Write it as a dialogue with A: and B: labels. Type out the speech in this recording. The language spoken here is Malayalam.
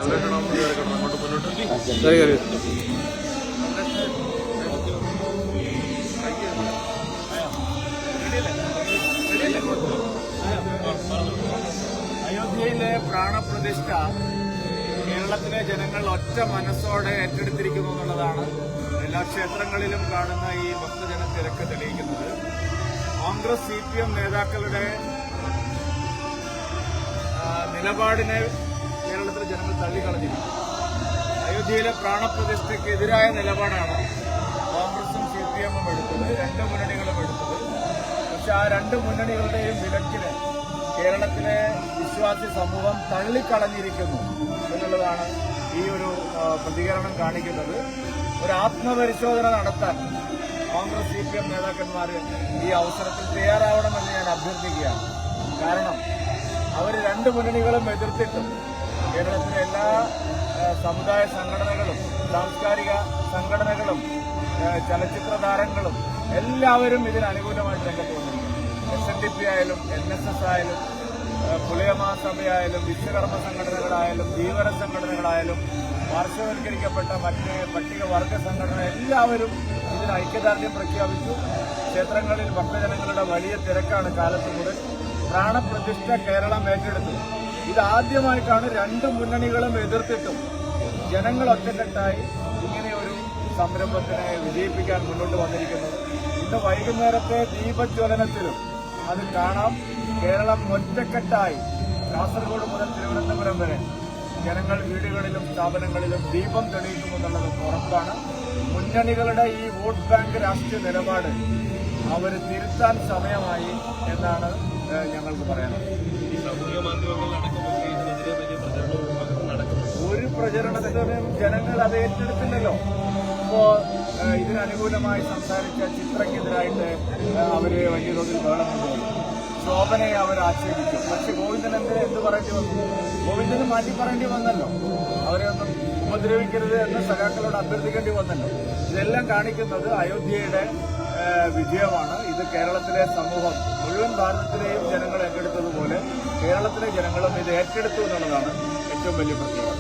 A: അയോധ്യയിലെ പ്രാണപ്രതിഷ്ഠ കേരളത്തിലെ ജനങ്ങൾ ഒറ്റ മനസ്സോടെ ഏറ്റെടുത്തിരിക്കുന്നു എന്നുള്ളതാണ് എല്ലാ ക്ഷേത്രങ്ങളിലും കാണുന്ന ഈ ഭക്തജന തിരക്ക് തെളിയിക്കുന്നത്. കോൺഗ്രസ് CPM നേതാക്കളുടെ നിലപാടിനെ കേരളത്തിലെ ജനങ്ങൾ തള്ളിക്കളഞ്ഞിരിക്കുന്നു. അയോധ്യയിലെ പ്രാണപ്രതിഷ്ഠയ്ക്കെതിരായ നിലപാടാണ് കോൺഗ്രസും CPM-ഉം എടുത്തത്, രണ്ട് മുന്നണികളും എടുത്തത്. പക്ഷെ ആ രണ്ട് മുന്നണികളുടെയും വിലക്കിന് കേരളത്തിലെ വിശ്വാസി സമൂഹം തള്ളിക്കളഞ്ഞിരിക്കുന്നു എന്നുള്ളതാണ് ഈ ഒരു പ്രതികരണം കാണിക്കുന്നത്. ഒരു ആത്മപരിശോധന നടത്താൻ കോൺഗ്രസ് CPM നേതാക്കന്മാർ ഈ അവസരത്തിൽ തയ്യാറാവണമെന്ന് ഞാൻ അഭ്യർത്ഥിക്കുകയാണ്. കാരണം അവർ രണ്ട് മുന്നണികളും എതിർത്തിട്ടും കേരളത്തിലെ എല്ലാ സമുദായ സംഘടനകളും സാംസ്കാരിക സംഘടനകളും ചലച്ചിത്ര താരങ്ങളും എല്ലാവരും ഇതിന് അനുകൂലമായിട്ട് രംഗത്ത് വന്നിരിക്കുന്നു. SNDP ആയാലും NSS ആയാലും പുലയമാസഭയായാലും വിശ്വകർമ്മ സംഘടനകളായാലും ധീവര സംഘടനകളായാലും പാർശ്വവൽക്കരിക്കപ്പെട്ട മറ്റ് പട്ടികവർഗ സംഘടന എല്ലാവരും ഇതിന് ഐക്യദാർഢ്യം പ്രഖ്യാപിച്ചു. ക്ഷേത്രങ്ങളിൽ ഭക്തജനങ്ങളുടെ വലിയ തിരക്കാണ് കാലത്ത് മുതൽ. പ്രാണപ്രതിഷ്ഠ കേരളം ഏറ്റെടുത്തു. ഇതാദ്യമായിട്ടാണ് രണ്ട് മുന്നണികളും എതിർത്തിട്ടും ജനങ്ങൾ ഒറ്റക്കെട്ടായി ഇങ്ങനെയൊരു സംരംഭത്തിനെ വിജയിപ്പിക്കാൻ മുന്നോട്ട് വന്നിരിക്കുന്നത്. ഇന്ന് വൈകുന്നേരത്തെ ദീപജ്വലനത്തിലും അത് കാണാം. കേരളം ഒറ്റക്കെട്ടായി കാസർഗോഡ് മുതൽ തിരുവനന്തപുരം വരെ ജനങ്ങൾ വീടുകളിലും സ്ഥാപനങ്ങളിലും ദീപം തെളിയിക്കുമെന്നുള്ളത് ഉറപ്പാണ്. മുന്നണികളുടെ ഈ വോട്ട് ബാങ്ക് രാഷ്ട്രീയ നിലപാട് അവർ തിരുത്താൻ സമയമായി എന്നാണ് ഞങ്ങൾക്ക് പറയാനുള്ളത്. ഒരു പ്രചരണത്തിനും ജനങ്ങൾ അത് ഏറ്റെടുത്തില്ലല്ലോ. ഇപ്പോ ഇതിനനുകൂലമായി സംസാരിച്ച ചിത്രയ്ക്കെതിരായിട്ട് അവര് വലിയ തോതിൽ ബഹളമുണ്ടായി. ശോഭനയെ അവർ ആക്ഷേപിച്ചു. പക്ഷെ ഗോവിന്ദൻ എന്ത് പറയേണ്ടി വന്നു? ഗോവിന്ദന് മാറ്റി പറയേണ്ടി വന്നല്ലോ. അവരെ ഒന്നും ഉപദ്രവിക്കരുത് എന്ന് സഖാക്കളോട് അഭ്യർത്ഥിക്കേണ്ടി വന്നല്ലോ. ഇതെല്ലാം കാണിക്കുന്നത് അയോധ്യയുടെ വിജയമാണ്. ഇത് കേരളത്തിലെ സമൂഹം മുഴുവൻ ഭാരതത്തിലെയും ജനങ്ങൾ ഏറ്റെടുത്തതുപോലെ കേരളത്തിലെ ജനങ്ങളും ഇത് ഏറ്റെടുത്തു എന്നുള്ളതാണ് ഏറ്റവും വലിയ പ്രത്യേകത.